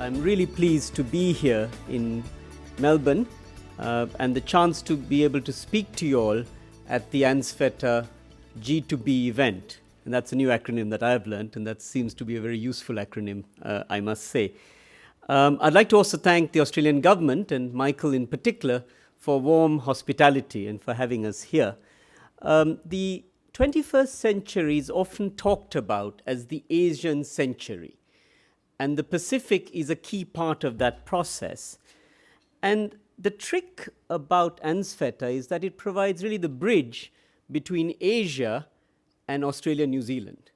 I'm really pleased to be here in Melbourne and the chance to be able to speak to you all at the AnsFeta G2B event. And that's a new acronym that I've learned, and that seems to be a very useful acronym, I must say. I'd like to also thank the Australian government, and Michael in particular, for warm hospitality and for having us here. The 21st century is often talked about as the Asian century, and the Pacific is a key part of that process. And the trick about AnsFeta is that it provides really the bridge between Asia and Australia-New Zealand.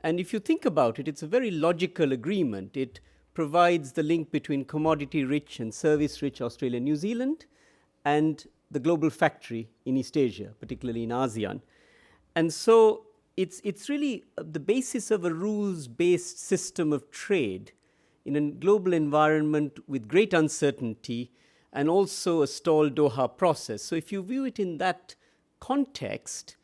And if you think about it, it's a very logical agreement. It provides the link between commodity-rich and service-rich Australia-New Zealand and the global factory in East Asia, particularly in ASEAN. And so it's really the basis of a rules-based system of trade in a global environment with great uncertainty and also a stalled Doha process. So if you view it in that context,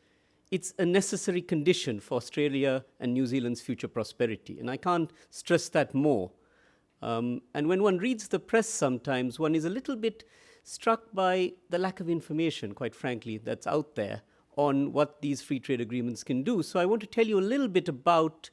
it's a necessary condition for Australia and New Zealand's future prosperity. And I can't stress that more. And when one reads the press sometimes, one is a little bit struck by the lack of information, quite frankly, that's out there on what these free trade agreements can do. So I want to tell you a little bit about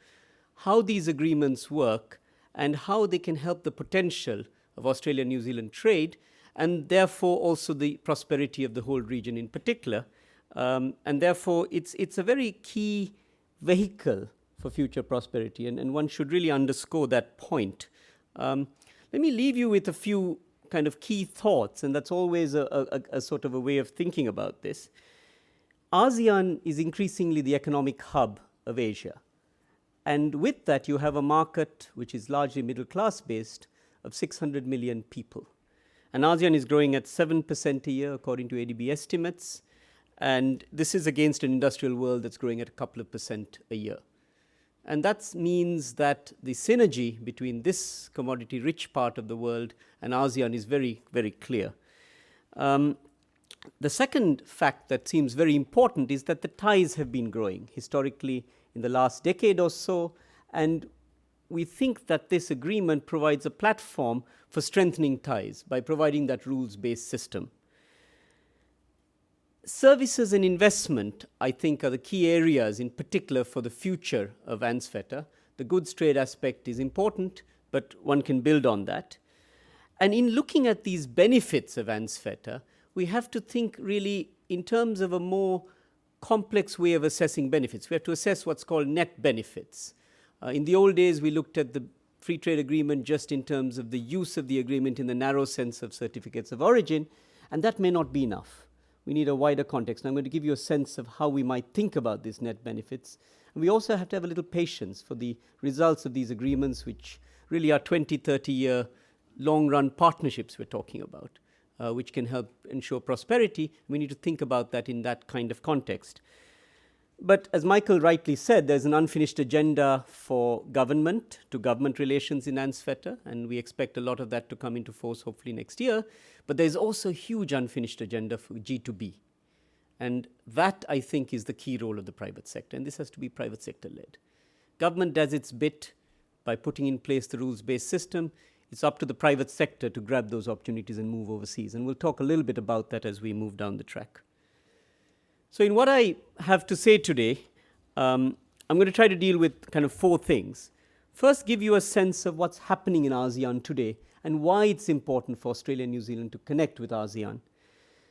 how these agreements work and how they can help the potential of Australia-New Zealand trade, and therefore also the prosperity of the whole region in particular. And therefore, it's a very key vehicle for future prosperity, and one should really underscore that point. Let me leave you with a few kind of key thoughts, and that's always a sort of a way of thinking about this. ASEAN is increasingly the economic hub of Asia. And with that, you have a market which is largely middle-class based of 600 million people. And ASEAN is growing at 7% a year, according to ADB estimates. And this is against an industrial world that's growing at a couple of percent a year. And that means that the synergy between this commodity-rich part of the world and ASEAN is very, very clear. The second fact that seems very important is that the ties have been growing historically in the last decade or so, and we think that this agreement provides a platform for strengthening ties by providing that rules-based system. Services and investment, I think, are the key areas in particular for the future of AnsFeta. The goods trade aspect is important, but one can build on that. And in looking at these benefits of AnsFeta, we have to think really in terms of a more complex way of assessing benefits. We have to assess what's called net benefits. In the old days, we looked at the free trade agreement just in terms of the use of the agreement in the narrow sense of certificates of origin, and that may not be enough. We need a wider context. And I'm going to give you a sense of how we might think about these net benefits. And we also have to have a little patience for the results of these agreements, which really are 20, 30-year long-run partnerships we're talking about, which can help ensure prosperity. We need to think about that in that kind of context. But as Michael rightly said, there's an unfinished agenda for government to government relations in AnsFeta, and we expect a lot of that to come into force hopefully next year. But there's also a huge unfinished agenda for G2B. And that, I think, is the key role of the private sector, and this has to be private sector-led. Government does its bit by putting in place the rules-based system. It's up to the private sector to grab those opportunities and move overseas. And we'll talk a little bit about that as we move down the track. So in what I have to say today, I'm going to try to deal with kind of four things. First, give you a sense of what's happening in ASEAN today and why it's important for Australia and New Zealand to connect with ASEAN.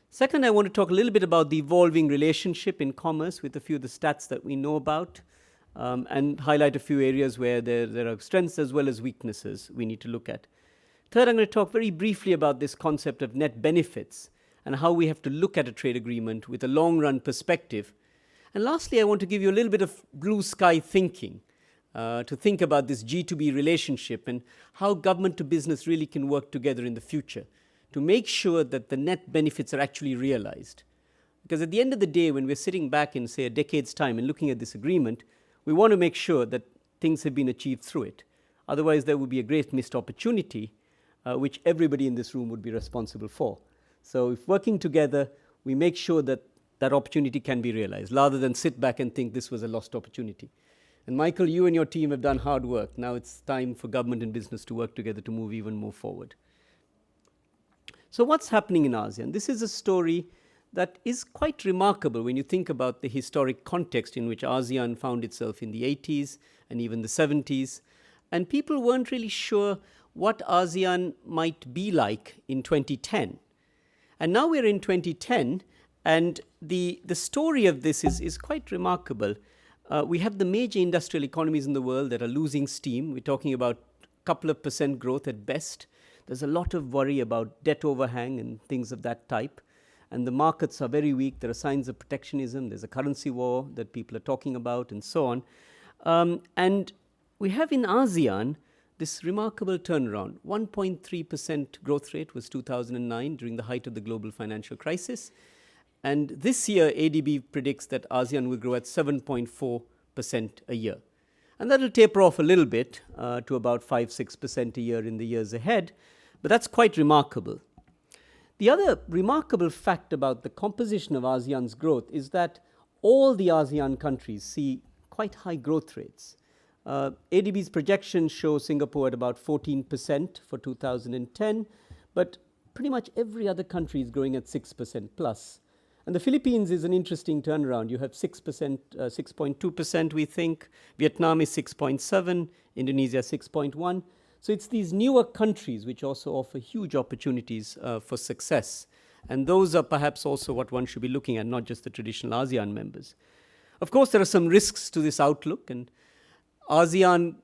Second, I want to talk a little bit about the evolving relationship in commerce with a few of the stats that we know about, and highlight a few areas where there are strengths as well as weaknesses we need to look at. Third, I'm going to talk very briefly about this concept of net benefits and how we have to look at a trade agreement with a long-run perspective. And lastly, I want to give you a little bit of blue sky thinking to think about this G2B relationship and how government to business really can work together in the future to make sure that the net benefits are actually realized. Because at the end of the day, when we're sitting back in, say, a decade's time and looking at this agreement, we want to make sure that things have been achieved through it. Otherwise, there would be a great missed opportunity, which everybody in this room would be responsible for. So if working together, we make sure that that opportunity can be realized, rather than sit back and think this was a lost opportunity. And Michael, you and your team have done hard work. Now it's time for government and business to work together to move even more forward. So what's happening in ASEAN? This is a story that is quite remarkable when you think about the historic context in which ASEAN found itself in the 80s and even the 70s. And people weren't really sure what ASEAN might be like in 2010. And now we're in 2010, and the story of this is quite remarkable. We have the major industrial economies in the world that are losing steam. We're talking about a couple of % growth at best. There's a lot of worry about debt overhang and things of that type. And the markets are very weak. There are signs of protectionism. There's a currency war that people are talking about, and so on. And we have in ASEAN this remarkable turnaround. 1.3% growth rate was 2009 during the height of the global financial crisis. And this year, ADB predicts that ASEAN will grow at 7.4% a year. And that will taper off a little bit to about 5-6% a year in the years ahead. But that's quite remarkable. The other remarkable fact about the composition of ASEAN's growth is that all the ASEAN countries see quite high growth rates. ADB's projections show Singapore at about 14% for 2010, but pretty much every other country is growing at 6% plus. And the Philippines is an interesting turnaround. You have 6%, 6.2%, we think. Vietnam is 6.7%, Indonesia 6.1%. So it's these newer countries which also offer huge opportunities for success. And those are perhaps also what one should be looking at, not just the traditional ASEAN members. Of course, there are some risks to this outlook, and ASEAN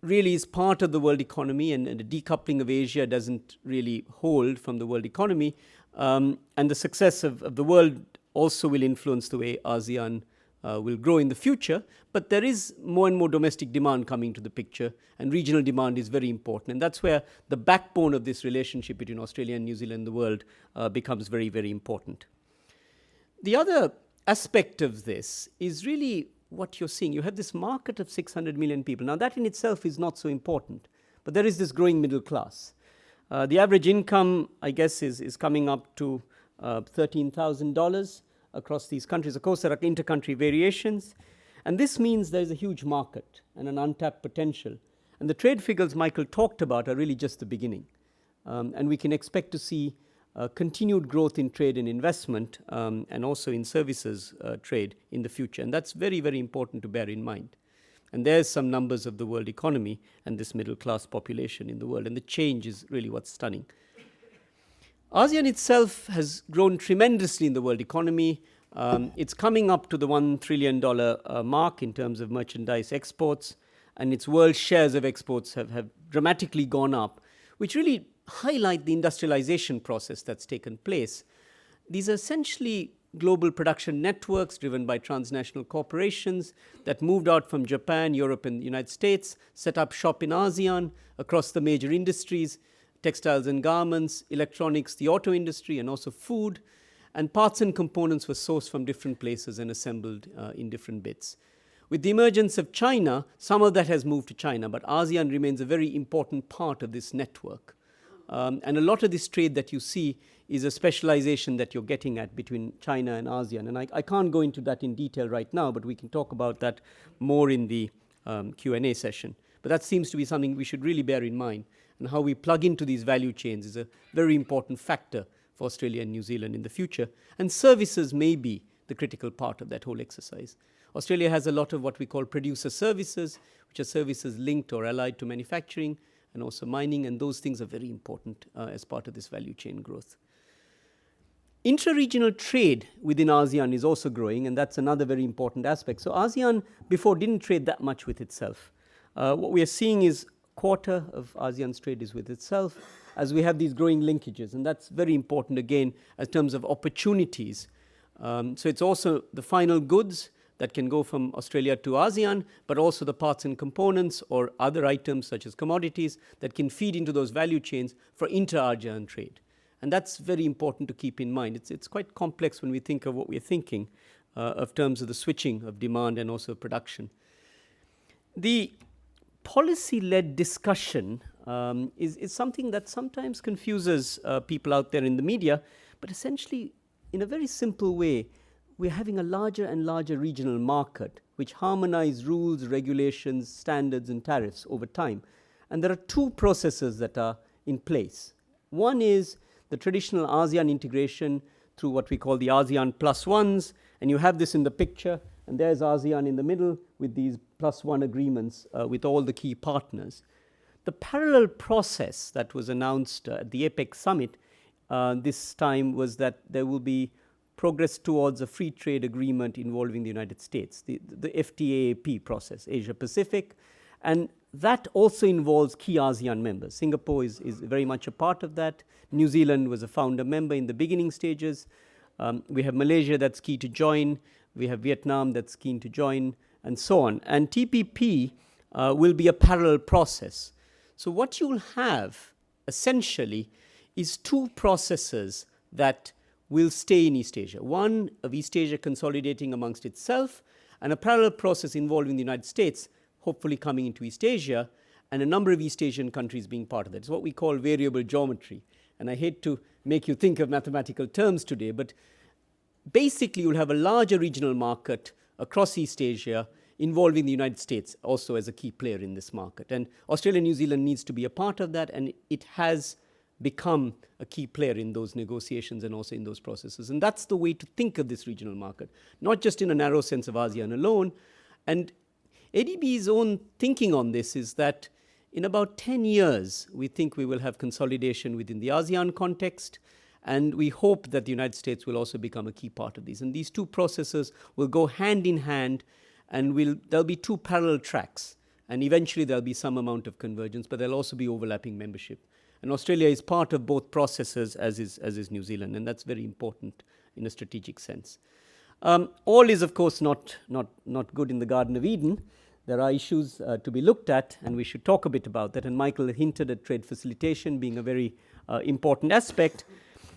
really is part of the world economy, and the decoupling of Asia doesn't really hold from the world economy. And the success of the world also will influence the way ASEAN will grow in the future. But there is more and more domestic demand coming to the picture, and regional demand is very important. And that's where the backbone of this relationship between Australia and New Zealand and the world becomes very, very important. The other aspect of this is really what you're seeing. You have this market of 600 million people. Now, that in itself is not so important, but there is this growing middle class. The average income, I guess, is coming up to $13,000 across these countries. Of course, there are inter-country variations, and this means there's a huge market and an untapped potential. And the trade figures Michael talked about are really just the beginning. And we can expect to see continued growth in trade and investment, and also in services trade in the future. And that's very, very important to bear in mind. And there's some numbers of the world economy and this middle class population in the world. And the change is really what's stunning. ASEAN itself has grown tremendously in the world economy. It's coming up to the $1 trillion mark in terms of merchandise exports. And its world shares of exports have dramatically gone up, which really highlight the industrialization process that's taken place. These are essentially global production networks driven by transnational corporations that moved out from Japan, Europe, and the United States, set up shop in ASEAN across the major industries, textiles and garments, electronics, the auto industry, and also food. And parts and components were sourced from different places and assembled in different bits. With the emergence of China, some of that has moved to China, but ASEAN remains a very important part of this network. And a lot of this trade that you see is a specialization that you're getting at between China and ASEAN. And I can't go into that in detail right now, but we can talk about that more in the Q&A session. But that seems to be something we should really bear in mind. And how we plug into these value chains is a very important factor for Australia and New Zealand in the future. And services may be the critical part of that whole exercise. Australia has a lot of what we call producer services, which are services linked or allied to manufacturing and also mining, and those things are very important as part of this value chain growth. Intra-regional trade within ASEAN is also growing, and that's another very important aspect. So ASEAN before didn't trade that much with itself. What we are seeing is a quarter of ASEAN's trade is with itself, as we have these growing linkages, and that's very important again in terms of opportunities. So it's also the final goods that can go from Australia to ASEAN, but also the parts and components or other items such as commodities that can feed into those value chains for inter-ASEAN trade. And that's very important to keep in mind. It's quite complex when we think of what we're thinking of terms of the switching of demand and also production. The policy-led discussion is something that sometimes confuses people out there in the media, but essentially, in a very simple way, we're having a larger and larger regional market which harmonize rules, regulations, standards, and tariffs over time. And there are two processes that are in place. One is the traditional ASEAN integration through what we call the ASEAN plus ones, and you have this in the picture, and there's ASEAN in the middle with these plus one agreements with all the key partners. The parallel process that was announced at the APEC summit this time was that there will be progress towards a free trade agreement involving the United States, the FTAAP process, Asia Pacific, and that also involves key ASEAN members. Singapore is very much a part of that. New Zealand was a founder member in the beginning stages. We have Malaysia that's key to join. We have Vietnam that's keen to join, and so on. And TPP will be a parallel process. So what you'll have essentially is two processes that will stay in East Asia. One of East Asia consolidating amongst itself, and a parallel process involving the United States, hopefully coming into East Asia, and a number of East Asian countries being part of that. It's what we call variable geometry. And I hate to make you think of mathematical terms today, but basically you'll have a larger regional market across East Asia involving the United States also as a key player in this market. And Australia and New Zealand needs to be a part of that, and it has become a key player in those negotiations and also in those processes. And that's the way to think of this regional market, not just in a narrow sense of ASEAN alone. And ADB's own thinking on this is that in about 10 years, we think we will have consolidation within the ASEAN context, and we hope that the United States will also become a key part of these. And these two processes will go hand in hand, and there'll be two parallel tracks. And eventually there'll be some amount of convergence, but there'll also be overlapping membership. And Australia is part of both processes, as is New Zealand, and that's very important in a strategic sense. All is, of course, not good in the Garden of Eden. There are issues to be looked at, and we should talk a bit about that. And Michael hinted at trade facilitation being a very important aspect.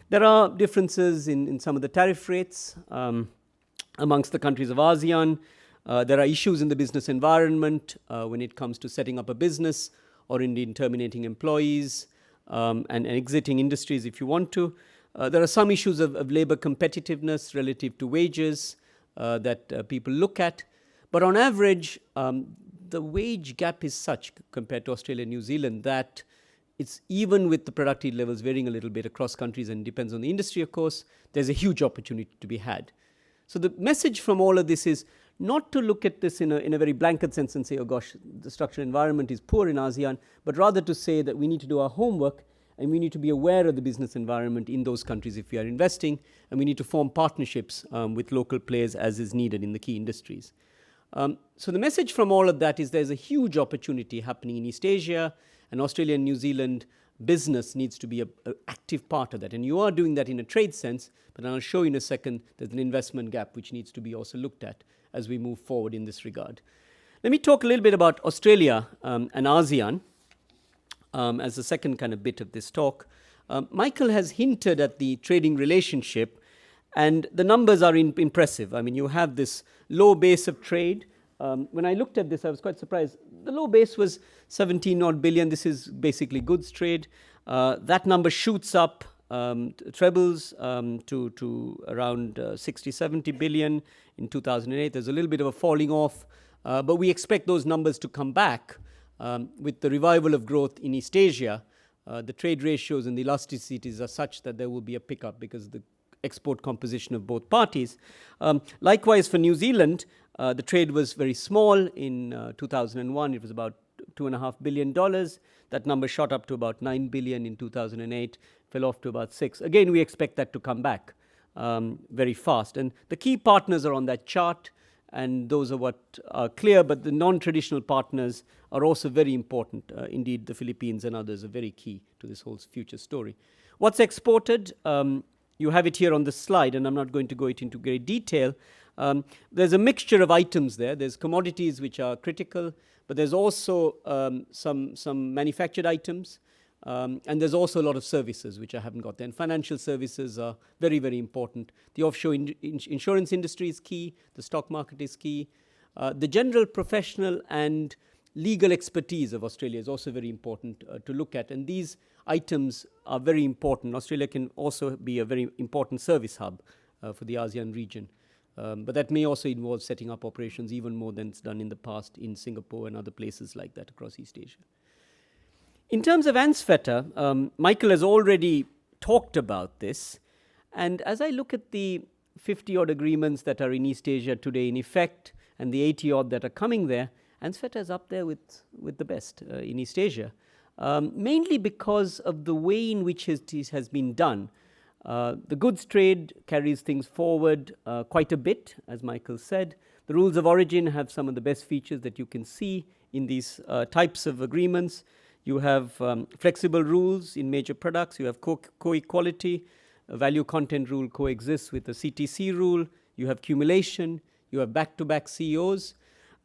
There are differences in some of the tariff rates amongst the countries of ASEAN. There are issues in the business environment when it comes to setting up a business or indeed terminating employees and exiting industries if you want to. There are some issues of labor competitiveness relative to wages that people look at. But on average, the wage gap is such compared to Australia and New Zealand that it's even with the productivity levels varying a little bit across countries, and depends on the industry, of course, there's a huge opportunity to be had. So the message from all of this is not to look at this in a very blanket sense and say, oh gosh, the structural environment is poor in ASEAN, but rather to say that we need to do our homework and we need to be aware of the business environment in those countries if we are investing, and we need to form partnerships with local players as is needed in the key industries. So the message from all of that is there's a huge opportunity happening in East Asia, and Australia and New Zealand business needs to be an active part of that. And you are doing that in a trade sense, but I'll show you in a second there's an investment gap which needs to be also looked at as we move forward in this regard. Let me talk a little bit about Australia and ASEAN as the second kind of bit of this talk. Michael has hinted at the trading relationship, and the numbers are impressive. I mean, you have this low base of trade. When I looked at this, I was quite surprised. The low base was 17 odd billion. This is basically goods trade. That number shoots up, trebles to around 60, 70 billion in 2008. There's a little bit of a falling off, but we expect those numbers to come back with the revival of growth in East Asia. The trade ratios and the elasticities are such that there will be a pickup because of the export composition of both parties. Likewise for New Zealand, the trade was very small in 2001. It was about $2.5 billion. That number shot up to about 9 billion in 2008, fell off to about 6. Again, we expect that to come back very fast. And the key partners are on that chart, and those are what are clear, but the non-traditional partners are also very important. Indeed, the Philippines and others are very key to this whole future story. What's exported? You have it here on the slide, and I'm not going to go into great detail. There's a mixture of items there. There's commodities which are critical, but there's also some manufactured items, and there's also a lot of services which I haven't got there. And financial services are very, very important. The offshore insurance industry is key. The stock market is key. The general professional and legal expertise of Australia is also very important to look at, and these items are very important. Australia can also be a very important service hub for the ASEAN region. But that may also involve setting up operations even more than it's done in the past in Singapore and other places like that across East Asia. In terms of AnsFeta, Michael has already talked about this. And as I look at the 50-odd agreements that are in East Asia today in effect and the 80-odd that are coming there, AnsFeta is up there with the best in East Asia, mainly because of the way in which it has been done. The goods trade carries things forward quite a bit, as Michael said. The rules of origin have some of the best features that you can see in these types of agreements. You have flexible rules in major products. You have co-equality. A value content rule coexists with the CTC rule. You have cumulation. You have back-to-back CEOs,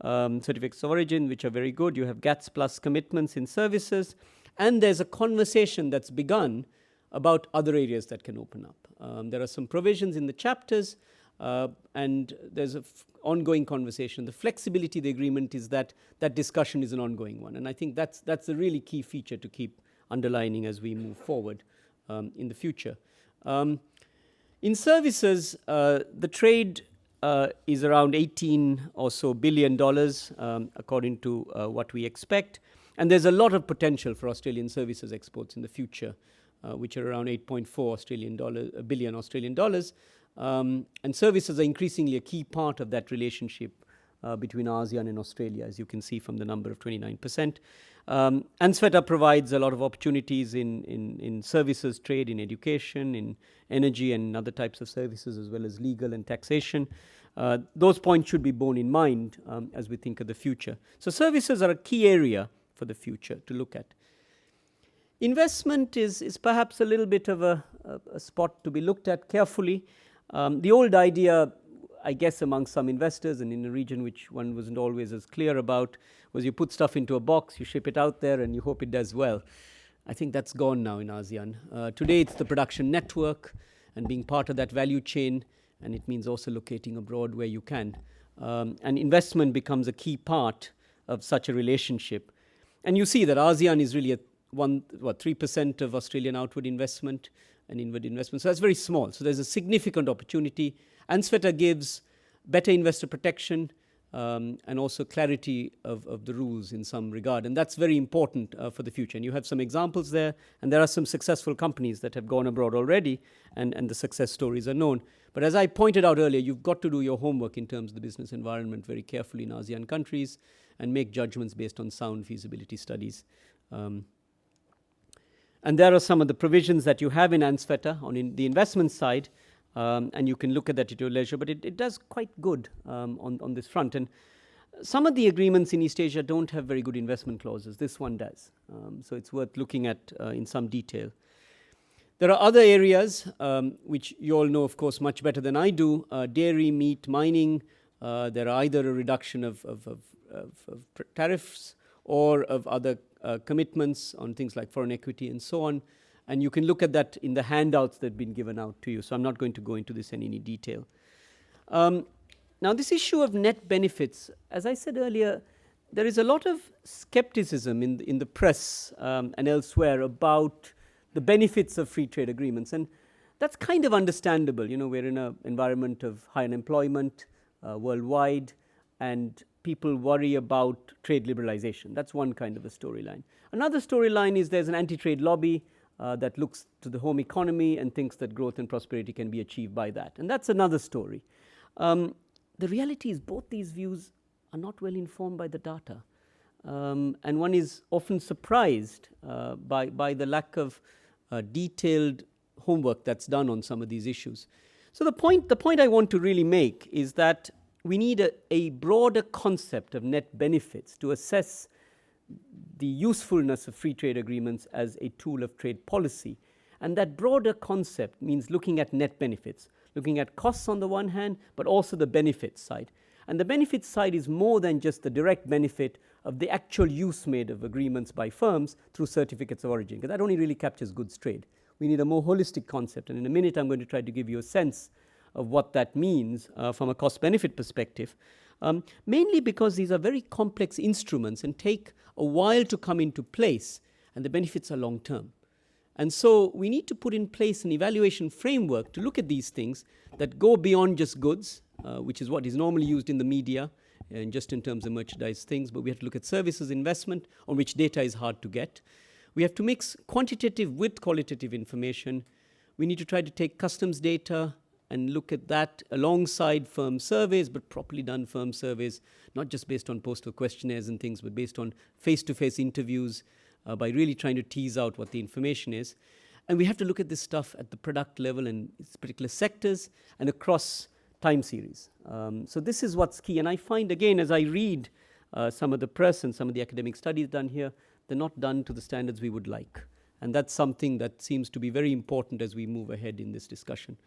certificates of origin, which are very good. You have GATS plus commitments in services. And there's a conversation that's begun about other areas that can open up. There are some provisions in the chapters, and there's an ongoing conversation. The flexibility of the agreement is that discussion is an ongoing one. And I think that's a really key feature to keep underlining as we move forward in the future. In services, the trade is around $18 or so billion, according to what we expect. And there's a lot of potential for Australian services exports in the future, which are around 8.4 billion Australian dollars. And services are increasingly a key part of that relationship between ASEAN and Australia, as you can see from the number of 29%. AnsFeta provides a lot of opportunities in services trade, in education, in energy and other types of services, as well as legal and taxation. Those points should be borne in mind as we think of the future. So services are a key area for the future to look at. Investment is perhaps a little bit of a spot to be looked at carefully. The old idea, I guess, among some investors and in a region which one wasn't always as clear about, was you put stuff into a box, you ship it out there, and you hope it does well. I think that's gone now in ASEAN. Today, it's the production network and being part of that value chain, and it means also locating abroad where you can. And investment becomes a key part of such a relationship. And you see that ASEAN is really 3% of Australian outward investment and inward investment. So that's very small. So there's a significant opportunity. AnsFeta gives better investor protection and also clarity of the rules in some regard. And that's very important for the future. And you have some examples there. And there are some successful companies that have gone abroad already. And the success stories are known. But as I pointed out earlier, you've got to do your homework in terms of the business environment very carefully in ASEAN countries and make judgments based on sound feasibility studies. And there are some of the provisions that you have in AnsFeta on the investment side, and you can look at that at your leisure, but it does quite good on this front. And some of the agreements in East Asia don't have very good investment clauses. This one does. So it's worth looking at in some detail. There are other areas which you all know, of course, much better than I do. Dairy, meat, mining. There are either a reduction of tariffs or of other commitments on things like foreign equity and so on. And you can look at that in the handouts that have been given out to you. So I'm not going to go into this in any detail. Now, this issue of net benefits, as I said earlier, there is a lot of skepticism in the press and elsewhere about the benefits of free trade agreements. And that's kind of understandable. You know, we're in an environment of high unemployment worldwide, and people worry about trade liberalization. That's one kind of a storyline. Another storyline is there's an anti-trade lobby that looks to the home economy and thinks that growth and prosperity can be achieved by that. And that's another story. The reality is both these views are not well informed by the data. And one is often surprised by the lack of detailed homework that's done on some of these issues. So the point I want to really make is that we need a broader concept of net benefits to assess the usefulness of free trade agreements as a tool of trade policy. And that broader concept means looking at net benefits, looking at costs on the one hand, but also the benefits side. And the benefits side is more than just the direct benefit of the actual use made of agreements by firms through certificates of origin, because that only really captures goods trade. We need a more holistic concept. And in a minute, I'm going to try to give you a sense of what that means from a cost-benefit perspective, mainly because these are very complex instruments and take a while to come into place, and the benefits are long-term. And so we need to put in place an evaluation framework to look at these things that go beyond just goods which is what is normally used in the media and just in terms of merchandise things, but we have to look at services investment, on which data is hard to get. We have to mix quantitative with qualitative information. We need to try to take customs data and look at that alongside firm surveys, but properly done firm surveys, not just based on postal questionnaires and things, but based on face-to-face interviews, by really trying to tease out what the information is. And we have to look at this stuff at the product level in its particular sectors and across time series. So this is what's key. And I find, again, as I read some of the press and some of the academic studies done here, they're not done to the standards we would like. And that's something that seems to be very important as we move ahead in this discussion.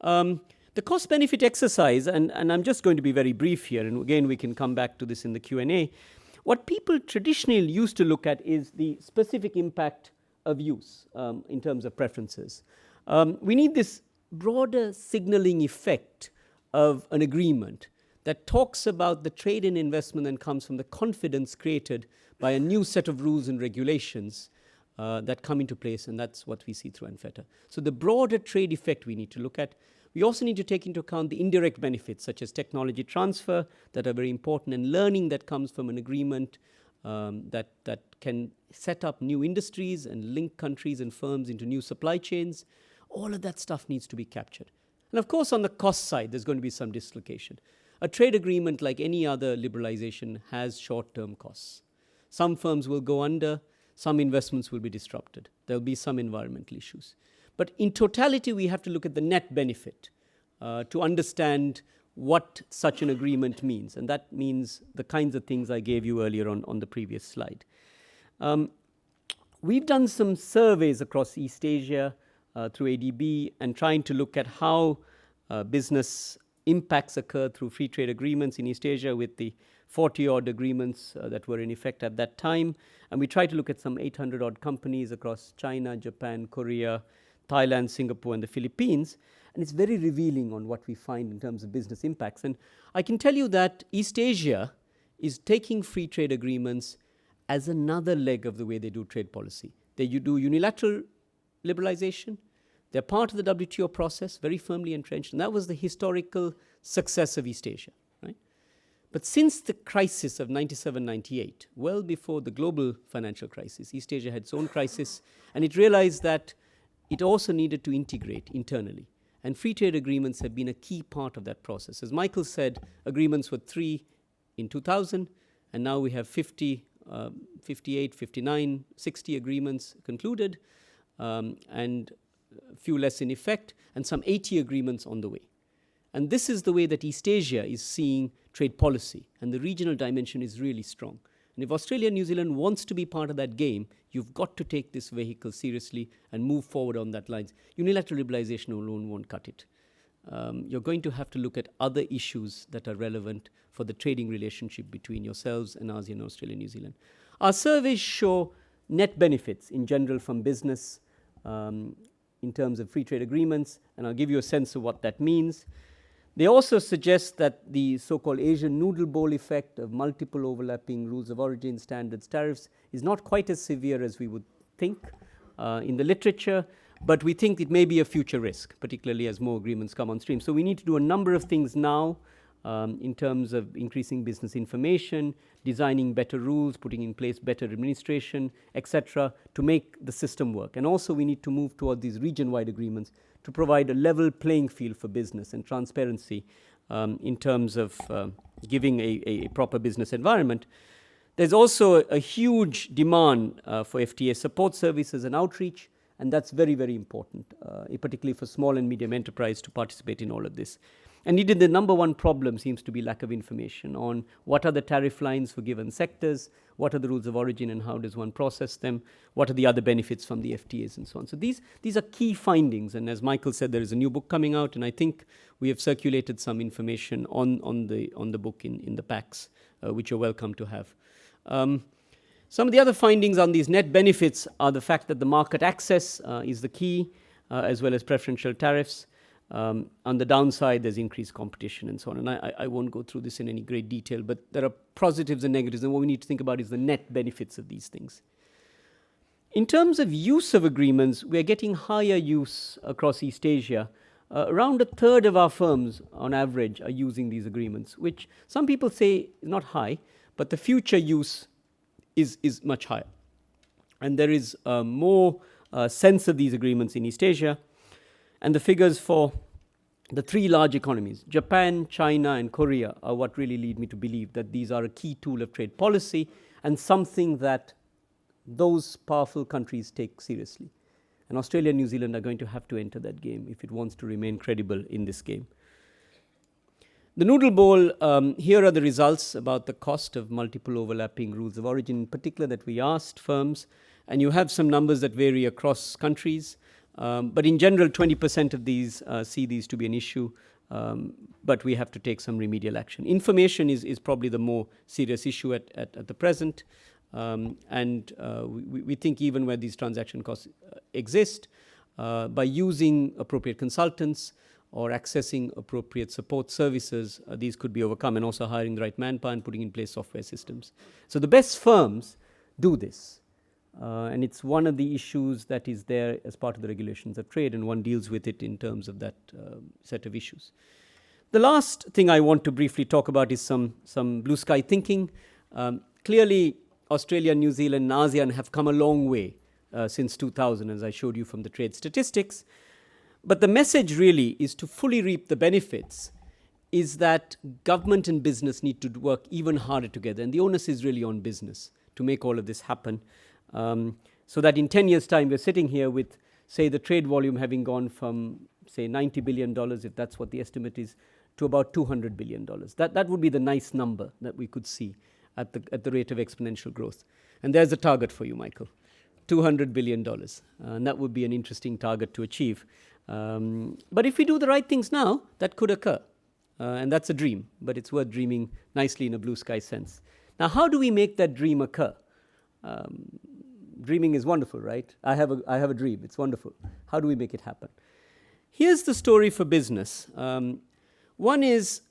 The cost-benefit exercise, and I'm just going to be very brief here, and again, we can come back to this in the Q&A. What people traditionally used to look at is the specific impact of use in terms of preferences. We need this broader signaling effect of an agreement that talks about the trade and investment that comes from the confidence created by a new set of rules and regulations that come into place, and that's what we see through AnsFeta. So the broader trade effect we need to look at. We also need to take into account the indirect benefits, such as technology transfer, that are very important, and learning that comes from an agreement that can set up new industries and link countries and firms into new supply chains. All of that stuff needs to be captured. And of course, on the cost side, there's going to be some dislocation. A trade agreement, like any other liberalization, has short-term costs. Some firms will go under, some investments will be disrupted. There'll be some environmental issues. But in totality, we have to look at the net benefit to understand what such an agreement means. And that means the kinds of things I gave you earlier on the previous slide. We've done some surveys across East Asia through ADB and trying to look at how business impacts occur through free trade agreements in East Asia with the 40-odd agreements that were in effect at that time. And we try to look at some 800-odd companies across China, Japan, Korea, Thailand, Singapore, and the Philippines. And it's very revealing on what we find in terms of business impacts. And I can tell you that East Asia is taking free trade agreements as another leg of the way they do trade policy. They do unilateral liberalization. They're part of the WTO process, very firmly entrenched. And that was the historical success of East Asia, right? But since the crisis of 97, 98, well before the global financial crisis, East Asia had its own crisis, and it realized that it also needed to integrate internally. And free trade agreements have been a key part of that process. As Michael said, agreements were 3 in 2000, and now we have 50, 58, 59, 60 agreements concluded, and a few less in effect, and some 80 agreements on the way. And this is the way that East Asia is seeing trade policy, and the regional dimension is really strong. And if Australia and New Zealand wants to be part of that game, you've got to take this vehicle seriously and move forward on that lines. Unilateral liberalization alone won't cut it. You're going to have to look at other issues that are relevant for the trading relationship between yourselves and ASEAN, Australia, New Zealand. Our surveys show net benefits in general from business in terms of free trade agreements, and I'll give you a sense of what that means. They also suggest that the so-called Asian noodle bowl effect of multiple overlapping rules of origin, standards, tariffs is not quite as severe as we would think in the literature, but we think it may be a future risk, particularly as more agreements come on stream. So we need to do a number of things now in terms of increasing business information, designing better rules, putting in place better administration, etc., to make the system work. And also we need to move toward these region-wide agreements to provide a level playing field for business and transparency in terms of giving a proper business environment. There's also a huge demand for FTA support services and outreach, and that's very, very important, particularly for small and medium enterprise to participate in all of this. And indeed, the number one problem seems to be lack of information on what are the tariff lines for given sectors, what are the rules of origin and how does one process them, what are the other benefits from the FTAs and so on. So these are key findings, and as Michael said, there is a new book coming out, and I think we have circulated some information on the book in the packs, which you're welcome to have. Some of the other findings on these net benefits are the fact that the market access is the key, as well as preferential tariffs. On the downside, there's increased competition and so on. And I won't go through this in any great detail, but there are positives and negatives, and what we need to think about is the net benefits of these things. In terms of use of agreements, we're getting higher use across East Asia around a third of our firms, on average, are using these agreements, which some people say is not high, but the future use is much higher. And there is more sense of these agreements in East Asia. And the figures for the three large economies, Japan, China, and Korea, are what really lead me to believe that these are a key tool of trade policy and something that those powerful countries take seriously. And Australia and New Zealand are going to have to enter that game if it wants to remain credible in this game. The noodle bowl, here are the results about the cost of multiple overlapping rules of origin, in particular that we asked firms. And you have some numbers that vary across countries. But in general, 20% of these see these to be an issue, but we have to take some remedial action. Information is probably the more serious issue at the present. We think even where these transaction costs exist, by using appropriate consultants or accessing appropriate support services, these could be overcome, and also hiring the right manpower and putting in place software systems. So the best firms do this. And it's one of the issues that is there as part of the regulations of trade, and one deals with it in terms of that set of issues. The last thing I want to briefly talk about is some blue sky thinking. Clearly, Australia, New Zealand, and ASEAN have come a long way since 2000, as I showed you from the trade statistics. But the message really is to fully reap the benefits is that government and business need to work even harder together. And the onus is really on business to make all of this happen. So that in 10 years' time, we're sitting here with, say, the trade volume having gone from, say, $90 billion, if that's what the estimate is, to about $200 billion. That would be the nice number that we could see at the rate of exponential growth. And there's a target for you, Michael, $200 billion. And that would be an interesting target to achieve. But if we do the right things now, that could occur. And that's a dream, but it's worth dreaming nicely in a blue sky sense. Now, how do we make that dream occur? Dreaming is wonderful, right? I have a dream. It's wonderful. How do we make it happen? Here's the story for business. One is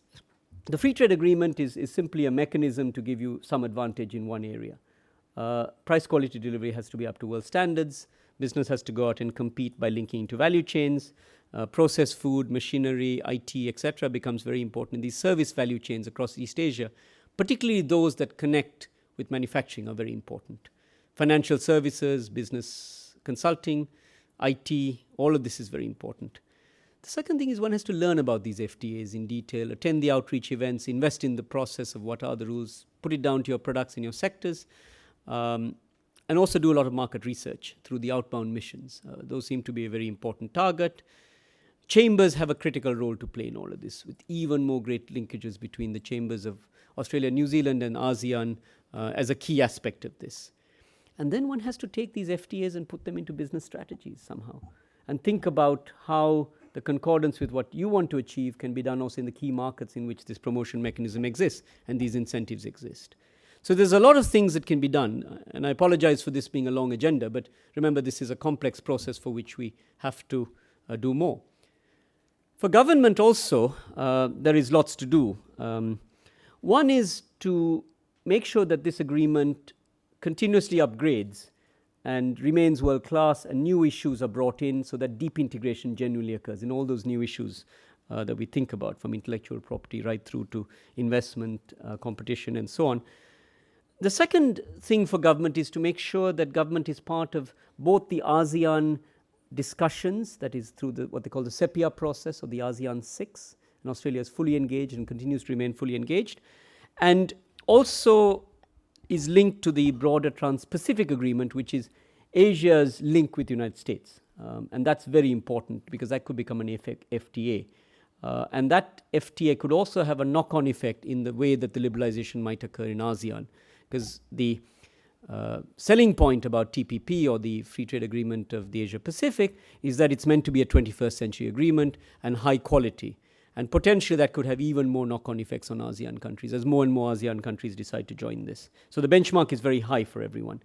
the free trade agreement is simply a mechanism to give you some advantage in one area. Price quality delivery has to be up to world standards. Business has to go out and compete by linking into value chains. Processed food, machinery, IT, etc. becomes very important. These service value chains across East Asia, particularly those that connect with manufacturing, are very important. Financial services, business consulting, IT, all of this is very important. The second thing is one has to learn about these FTAs in detail, attend the outreach events, invest in the process of what are the rules, put it down to your products in your sectors, and also do a lot of market research through the outbound missions. Those seem to be a very important target. Chambers have a critical role to play in all of this, with even more great linkages between the chambers of Australia, New Zealand, and ASEAN as a key aspect of this. And then one has to take these FTAs and put them into business strategies somehow, and think about how the concordance with what you want to achieve can be done also in the key markets in which this promotion mechanism exists and these incentives exist. So there's a lot of things that can be done, and I apologize for this being a long agenda, but remember this is a complex process for which we have to do more. For government also, there is lots to do. One is to make sure that this agreement continuously upgrades and remains world-class, and new issues are brought in so that deep integration genuinely occurs in all those new issues that we think about, from intellectual property right through to investment, competition, and so on. The second thing for government is to make sure that government is part of both the ASEAN discussions, that is through what they call the SEPIA process, or the ASEAN 6, and Australia is fully engaged and continues to remain fully engaged, and also is linked to the broader Trans-Pacific Agreement, which is Asia's link with the United States. And that's very important because that could become an FTA. And that FTA could also have a knock-on effect in the way that the liberalization might occur in ASEAN, because the selling point about TPP, or the Free Trade Agreement of the Asia-Pacific, is that it's meant to be a 21st century agreement and high quality. And potentially that could have even more knock-on effects on ASEAN countries as more and more ASEAN countries decide to join this. So the benchmark is very high for everyone.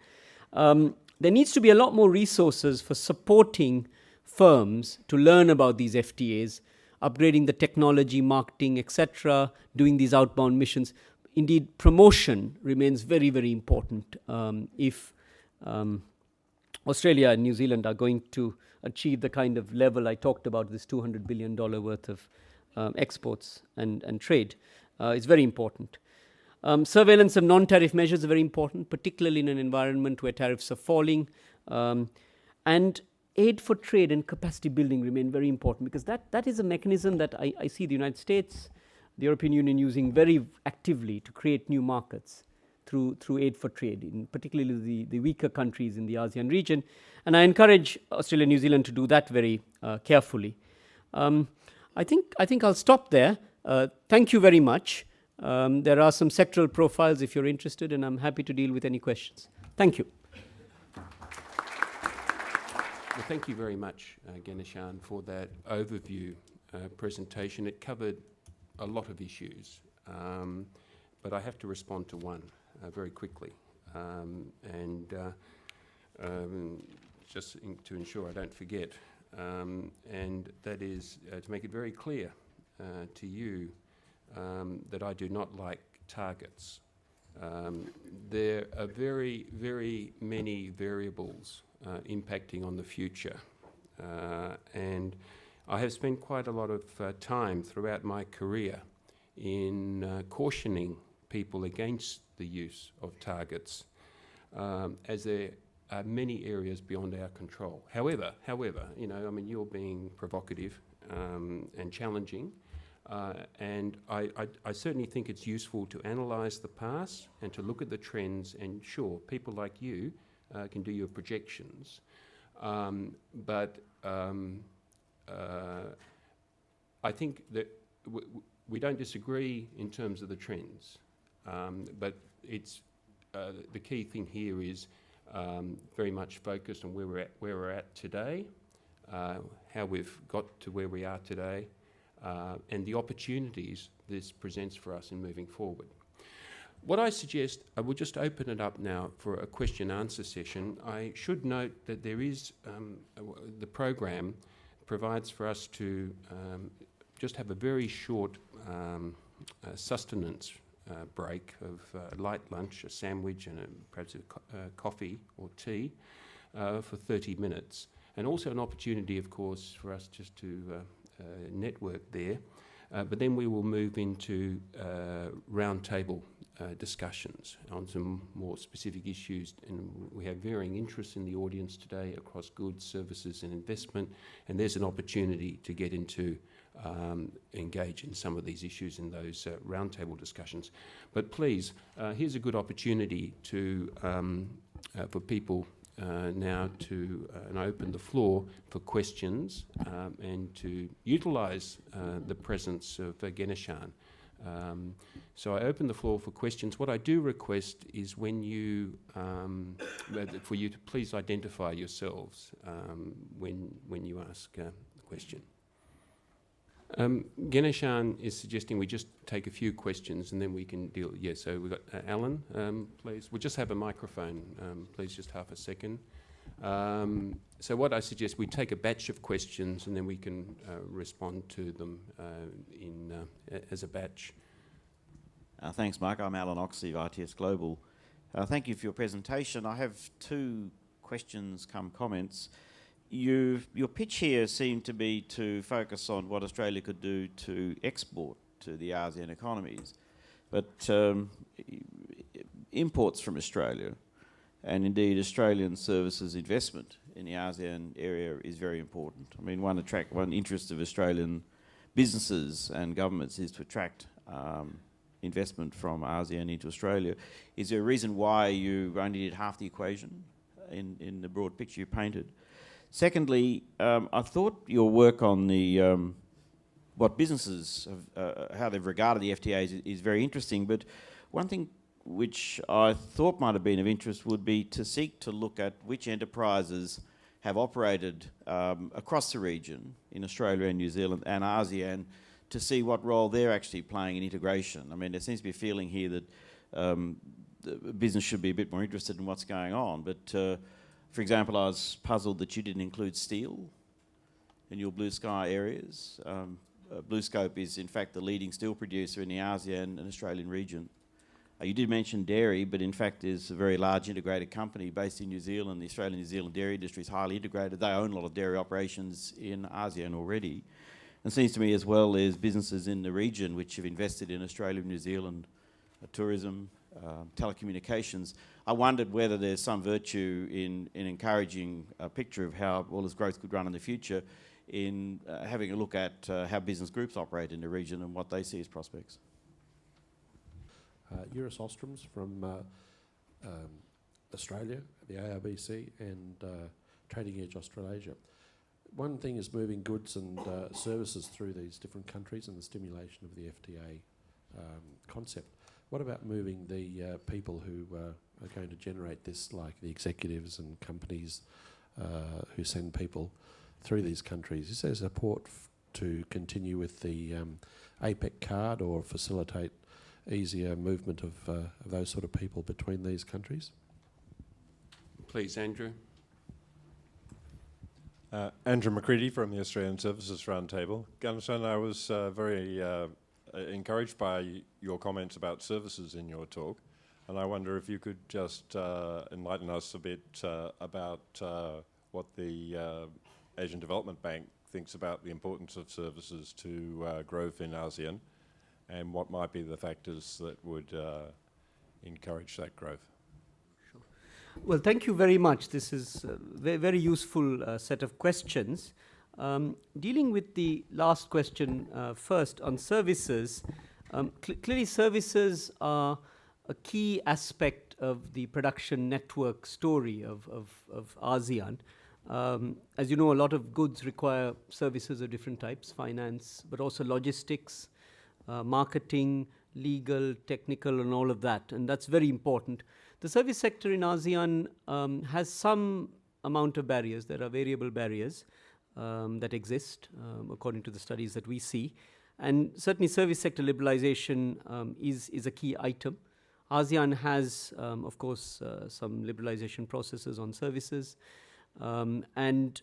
There needs to be a lot more resources for supporting firms to learn about these FTAs, upgrading the technology, marketing, etc., doing these outbound missions. Indeed, promotion remains very, very important if Australia and New Zealand are going to achieve the kind of level I talked about, this $200 billion worth of exports and trade, is very important. Surveillance of non-tariff measures are very important, particularly in an environment where tariffs are falling. And aid for trade and capacity building remain very important, because that is a mechanism that I see the United States, the European Union using very actively to create new markets through aid for trade, in particularly the weaker countries in the ASEAN region. And I encourage Australia and New Zealand to do that very carefully. I think I'll stop there. Thank you very much. There are some sectoral profiles if you're interested, and I'm happy to deal with any questions. Thank you. Well, thank you very much, Ganeshan, for that overview presentation. It covered a lot of issues, but I have to respond to one very quickly, just to ensure I don't forget, and that is to make it very clear to you that I do not like targets. There are very, very many variables impacting on the future, and I have spent quite a lot of time throughout my career in cautioning people against the use of targets, as there are many areas beyond our control. However, you know, I mean, you're being provocative and challenging, and I certainly think it's useful to analyse the past and to look at the trends, and sure, people like you can do your projections, but I think that we don't disagree in terms of the trends, but it's the key thing here is very much focused on where we're at today, how we've got to where we are today, and the opportunities this presents for us in moving forward. What I suggest, I will just open it up now for a question-answer session. I should note that there is, the program provides for us to just have a very short sustenance break of a light lunch, a sandwich, and perhaps a coffee or tea for 30 minutes. And also an opportunity, of course, for us just to network there. But then we will move into roundtable discussions on some more specific issues, and we have varying interests in the audience today across goods, services and investment, and there's an opportunity to get into engage in some of these issues in those roundtable discussions. But please, here's a good opportunity to for people now to open the floor for questions and to utilise the presence of Ganeshan. So I open the floor for questions. What I do request is when you, for you to please identify yourselves when you ask the question. Ganeshan is suggesting we just take a few questions and then we can deal. Yeah, so we've got Alan, please. We'll just have a microphone, please, just half a second. So what I suggest, we take a batch of questions and then we can respond to them as a batch. Thanks, Mark. I'm Alan Oxley of ITS Global. Thank you for your presentation. I have two questions come comments. Your pitch here seemed to be to focus on what Australia could do to export to the ASEAN economies, but imports from Australia, and indeed Australian services investment in the ASEAN area is very important. I mean, one interest of Australian businesses and governments is to attract investment from ASEAN into Australia. Is there a reason why you only did half the equation in the broad picture you painted? Secondly, I thought your work on the what businesses have, how they've regarded the FTAs is very interesting, but one thing which I thought might have been of interest would be to seek to look at which enterprises have operated across the region in Australia and New Zealand and ASEAN to see what role they're actually playing in integration. I mean, there seems to be a feeling here that the business should be a bit more interested in what's going on, but for example, I was puzzled that you didn't include steel in your blue sky areas. BlueScope is in fact the leading steel producer in the ASEAN and Australian region. You did mention dairy, but in fact there's a very large integrated company based in New Zealand. The Australian-New Zealand dairy industry is highly integrated. They own a lot of dairy operations in ASEAN already. And it seems to me as well there's businesses in the region which have invested in Australia and New Zealand, tourism, telecommunications. I wondered whether there's some virtue in encouraging a picture of how all this growth could run in the future in having a look at how business groups operate in the region and what they see as prospects. Eurus Ostroms from Australia, the ARBC, and Trading Edge Australasia. One thing is moving goods and services through these different countries and the stimulation of the FTA concept. What about moving the people who are going to generate this, like the executives and companies who send people through these countries? Is there support to continue with the APEC card or facilitate easier movement of those sort of people between these countries? Please, Andrew. Andrew McCready from the Australian Services Roundtable. Ganeshan, I was very encouraged by your comments about services in your talk, and I wonder if you could just enlighten us a bit about what the Asian Development Bank thinks about the importance of services to growth in ASEAN, and what might be the factors that would encourage that growth. Sure. Well, thank you very much. This is a very useful set of questions. Dealing with the last question first on services, clearly services are a key aspect of the production network story of ASEAN. As you know, a lot of goods require services of different types, finance, but also logistics, marketing, legal, technical, and all of that. And that's very important. The service sector in ASEAN has some amount of barriers. There are variable barriers that exist according to the studies that we see. And certainly service sector liberalization is a key item. ASEAN has, of course, some liberalization processes on services. And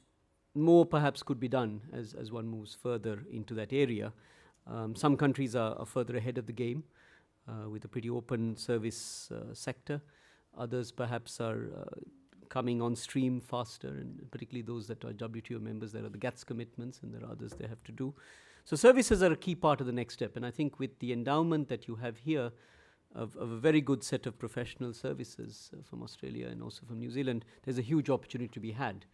more perhaps could be done as one moves further into that area. Some countries are further ahead of the game with a pretty open service sector. Others perhaps are coming on stream faster, and particularly those that are WTO members, there are the GATS commitments, and there are others they have to do. So services are a key part of the next step, and I think with the endowment that you have here of a very good set of professional services from Australia and also from New Zealand, there's a huge opportunity to be had.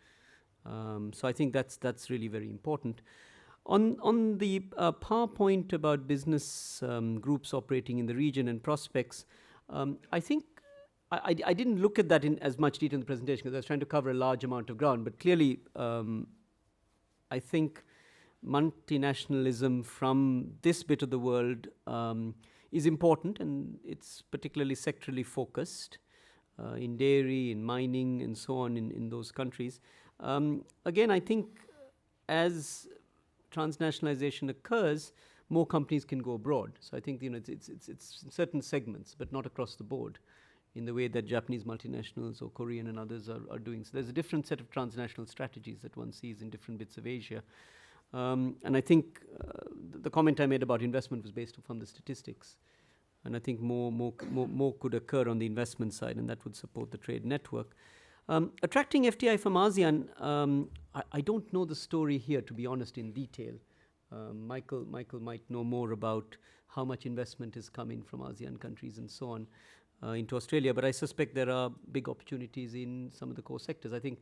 So I think that's really very important. On the PowerPoint about business groups operating in the region and prospects, I think I didn't look at that in as much detail in the presentation because I was trying to cover a large amount of ground. But clearly, I think multinationalism from this bit of the world is important, and it's particularly sectorally focused in dairy, in mining, and so on in those countries. Again, I think as transnationalization occurs, more companies can go abroad. So I think it's certain segments, but not across the board, in the way that Japanese multinationals or Korean and others are doing. So there's a different set of transnational strategies that one sees in different bits of Asia. And I think the comment I made about investment was based upon the statistics. And I think more could occur on the investment side, and that would support the trade network. Attracting FDI from ASEAN, I don't know the story here, to be honest, in detail. Michael might know more about how much investment is coming from ASEAN countries and so on into Australia, but I suspect there are big opportunities in some of the core sectors. I think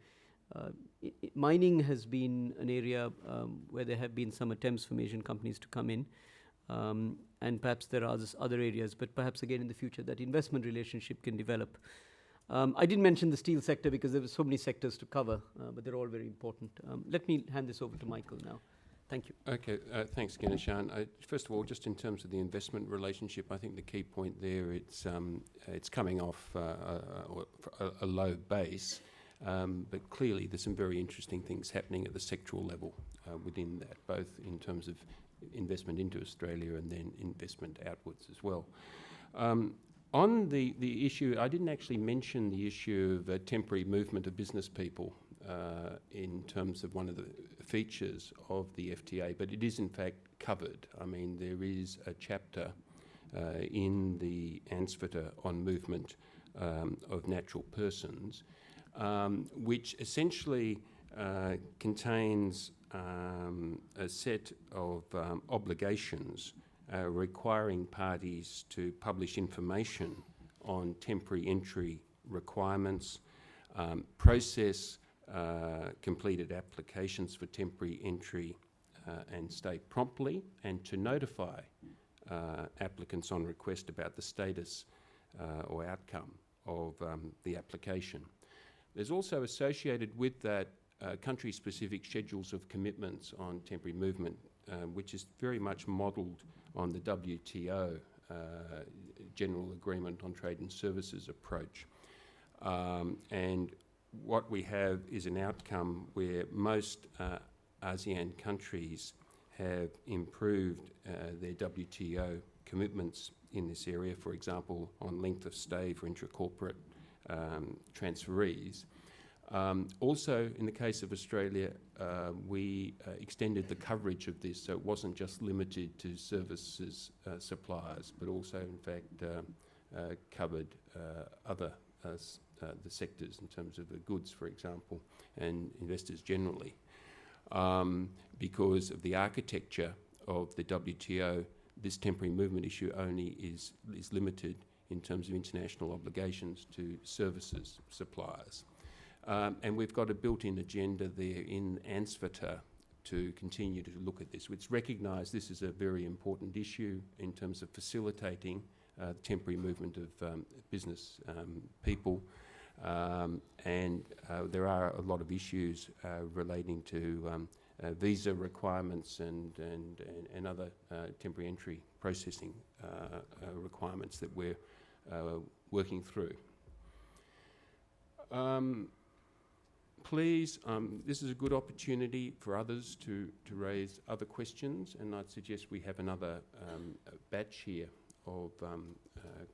mining has been an area where there have been some attempts from Asian companies to come in, and perhaps there are other areas, but perhaps again in the future that investment relationship can develop. I didn't mention the steel sector because there were so many sectors to cover, but they're all very important. Let me hand this over to Michael now. Thank you. Okay, thanks, Ganeshan. First of all, just in terms of the investment relationship, I think the key point there, it's coming off a low base, but clearly there's some very interesting things happening at the sectoral level within that, both in terms of investment into Australia and then investment outwards as well. On the issue, I didn't actually mention the issue of temporary movement of business people in terms of one of the features of the FTA, but it is in fact covered. I mean, there is a chapter in the AnsFeta on movement of natural persons, which essentially contains a set of obligations requiring parties to publish information on temporary entry requirements, process completed applications for temporary entry and stay promptly, and to notify applicants on request about the status or outcome of the application. There's also associated with that country-specific schedules of commitments on temporary movement, which is very much modelled on the WTO General Agreement on Trade and Services approach. And what we have is an outcome where most ASEAN countries have improved their WTO commitments in this area, for example, on length of stay for intra-corporate transferees. Also, in the case of Australia, we extended the coverage of this, so it wasn't just limited to services suppliers, but also, in fact, covered other the sectors in terms of the goods, for example, and investors generally. Because of the architecture of the WTO, this temporary movement issue only is limited in terms of international obligations to services suppliers. And we've got a built-in agenda there in AnsFeta to continue to look at this, which recognise this is a very important issue in terms of facilitating temporary movement of business people. And there are a lot of issues relating to visa requirements and other temporary entry processing requirements that we're working through. Please, this is a good opportunity for others to raise other questions, and I'd suggest we have another batch here of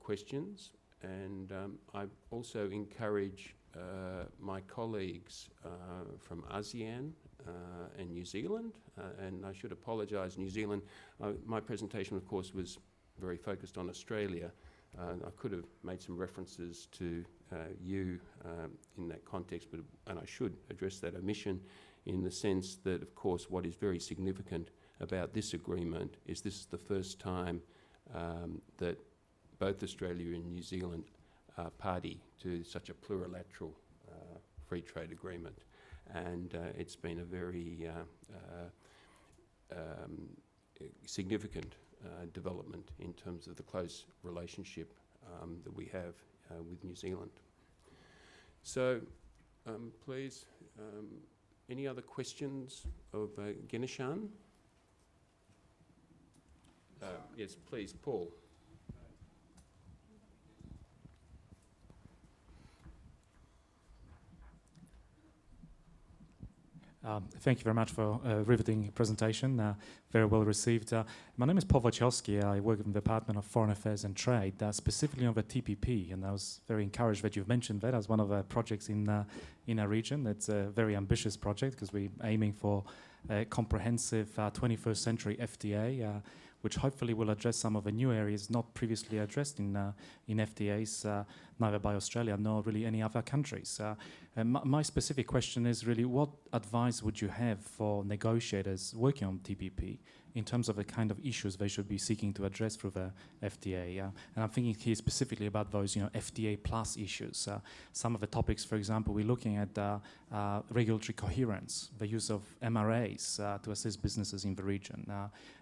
questions. And I also encourage my colleagues from ASEAN and New Zealand, and I should apologise, New Zealand, my presentation of course was very focused on Australia. I could have made some references to you in that context, and I should address that omission in the sense that, of course, what is very significant about this agreement is this is the first time that both Australia and New Zealand are party to such a plurilateral free trade agreement. And it's been a very significant development in terms of the close relationship that we have with New Zealand. So please, any other questions of Ganeshan? Yes, please, Paul. Thank you very much for a riveting presentation, very well received. My name is Paul Wachowski. I work in the Department of Foreign Affairs and Trade, specifically on the TPP, and I was very encouraged that you've mentioned that as one of the projects in our region. It's a very ambitious project because we're aiming for a comprehensive 21st century FTA, which hopefully will address some of the new areas not previously addressed in FTAs, neither by Australia nor really any other countries. My specific question is really, what advice would you have for negotiators working on TPP in terms of the kind of issues they should be seeking to address through the FTA? And I'm thinking here specifically about those, FTA plus issues. Some of the topics, for example, we're looking at regulatory coherence, the use of MRAs to assist businesses in the region,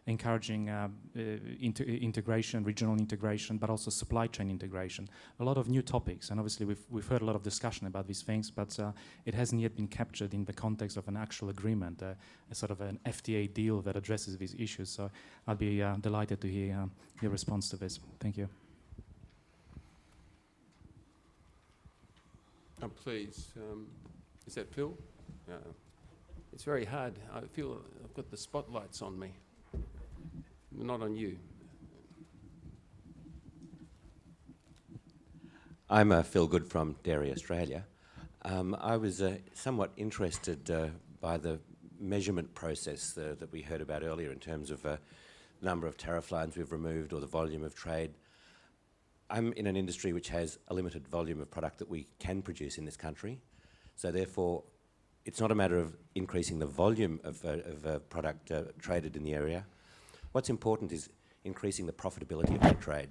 encouraging integration, regional integration, but also supply chain integration. A lot of new topics, and obviously we've heard a lot of discussion about these things, but it hasn't yet been captured in the context of an actual agreement, a sort of an FTA deal that addresses these issues. So I'll be delighted to hear your response to this. Thank you. Please, is that Phil? It's very hard. I feel I've got the spotlights on me. Not on you. I'm Phil Good from Dairy Australia. I was somewhat interested by the measurement process that we heard about earlier in terms of number of tariff lines we've removed or the volume of trade. I'm in an industry which has a limited volume of product that we can produce in this country. So therefore, it's not a matter of increasing the volume of product traded in the area. What's important is increasing the profitability of that trade.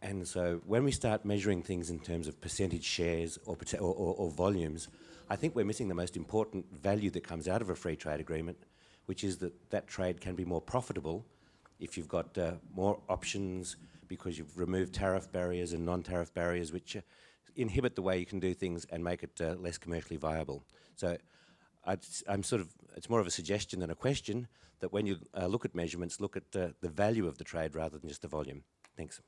And so when we start measuring things in terms of percentage shares or volumes, I think we're missing the most important value that comes out of a free trade agreement, which is that that trade can be more profitable if you've got more options, because you've removed tariff barriers and non-tariff barriers which inhibit the way you can do things and make it less commercially viable. So it's more of a suggestion than a question that when you look at measurements, look at the value of the trade rather than just the volume. Thanks.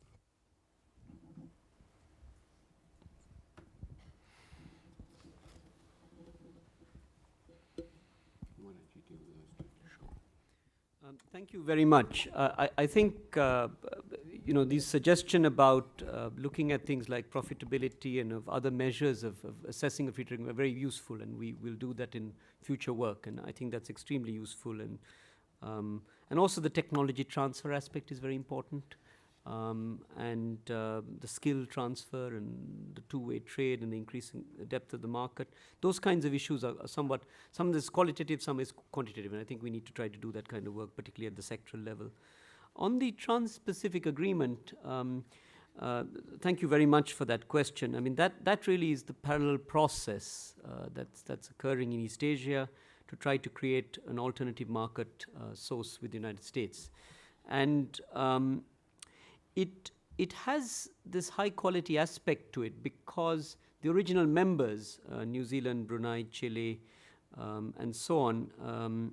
Thank you very much. I think the suggestion about looking at things like profitability and of other measures of assessing a free trade are very useful, and we will do that in future work. And I think that's extremely useful. And also the technology transfer aspect is very important, and the skill transfer and the two-way trade and the increasing depth of the market. Those kinds of issues are somewhat, some is qualitative, some is quantitative, and I think we need to try to do that kind of work, particularly at the sectoral level. On the Trans-Pacific Agreement, thank you very much for that question. I mean, that really is the parallel process that's occurring in East Asia to try to create an alternative market source with the United States. And it has this high quality aspect to it because the original members, New Zealand, Brunei, Chile, and so on,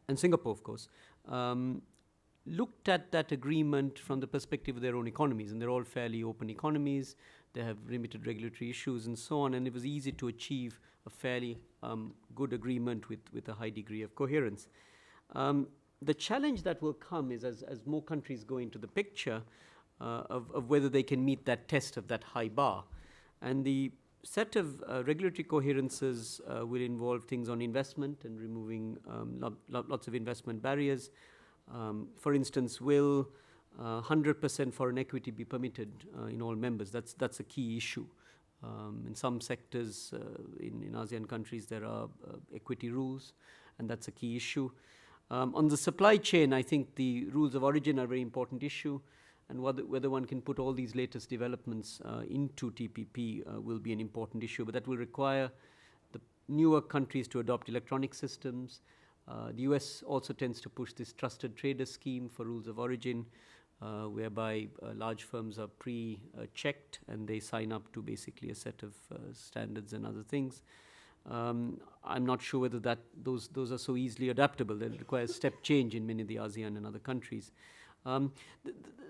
and Singapore, of course, looked at that agreement from the perspective of their own economies, and they're all fairly open economies. They have limited regulatory issues and so on, and it was easy to achieve a fairly good agreement with a high degree of coherence. The challenge that will come is as more countries go into the picture of whether they can meet that test of that high bar. And the set of regulatory coherences will involve things on investment and removing lots of investment barriers. For instance, will 100% foreign equity be permitted in all members? That's a key issue. In some sectors in ASEAN countries there are equity rules, and that's a key issue. On the supply chain, I think the rules of origin are a very important issue, and whether one can put all these latest developments into TPP will be an important issue, but that will require the newer countries to adopt electronic systems. The US also tends to push this trusted trader scheme for rules of origin, whereby large firms are pre-checked and they sign up to basically a set of standards and other things. I'm not sure whether those are so easily adaptable. They require step change in many of the ASEAN and other countries.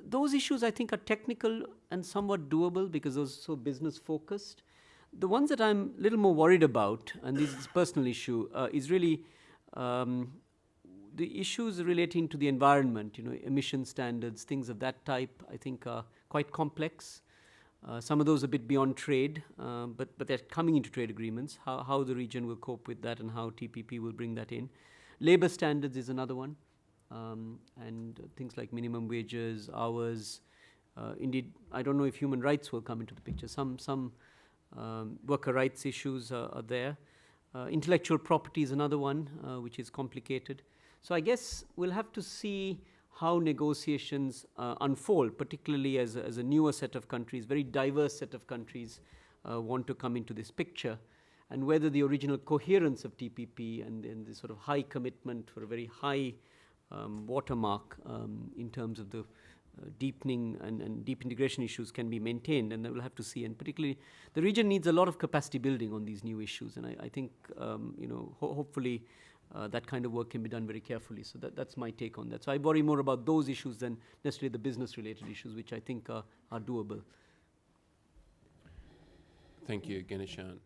Those issues, I think, are technical and somewhat doable because those are so business focused. The ones that I'm a little more worried about, and this is a personal issue, is really the issues relating to the environment, emission standards, things of that type, I think are quite complex. Some of those are a bit beyond trade, but they're coming into trade agreements, how the region will cope with that and how TPP will bring that in. Labor standards is another one, and things like minimum wages, hours. Indeed, I don't know if human rights will come into the picture. Some worker rights issues are there. Intellectual property is another one, which is complicated. So I guess we'll have to see how negotiations unfold, particularly as a newer set of countries, very diverse set of countries want to come into this picture, and whether the original coherence of TPP and the sort of high commitment for a very high watermark in terms of the deepening and deep integration issues can be maintained, and we'll have to see. And particularly, the region needs a lot of capacity building on these new issues, and I think hopefully that kind of work can be done very carefully. So that's my take on that. So I worry more about those issues than necessarily the business-related issues, which I think are doable. Thank you, Ganeshan.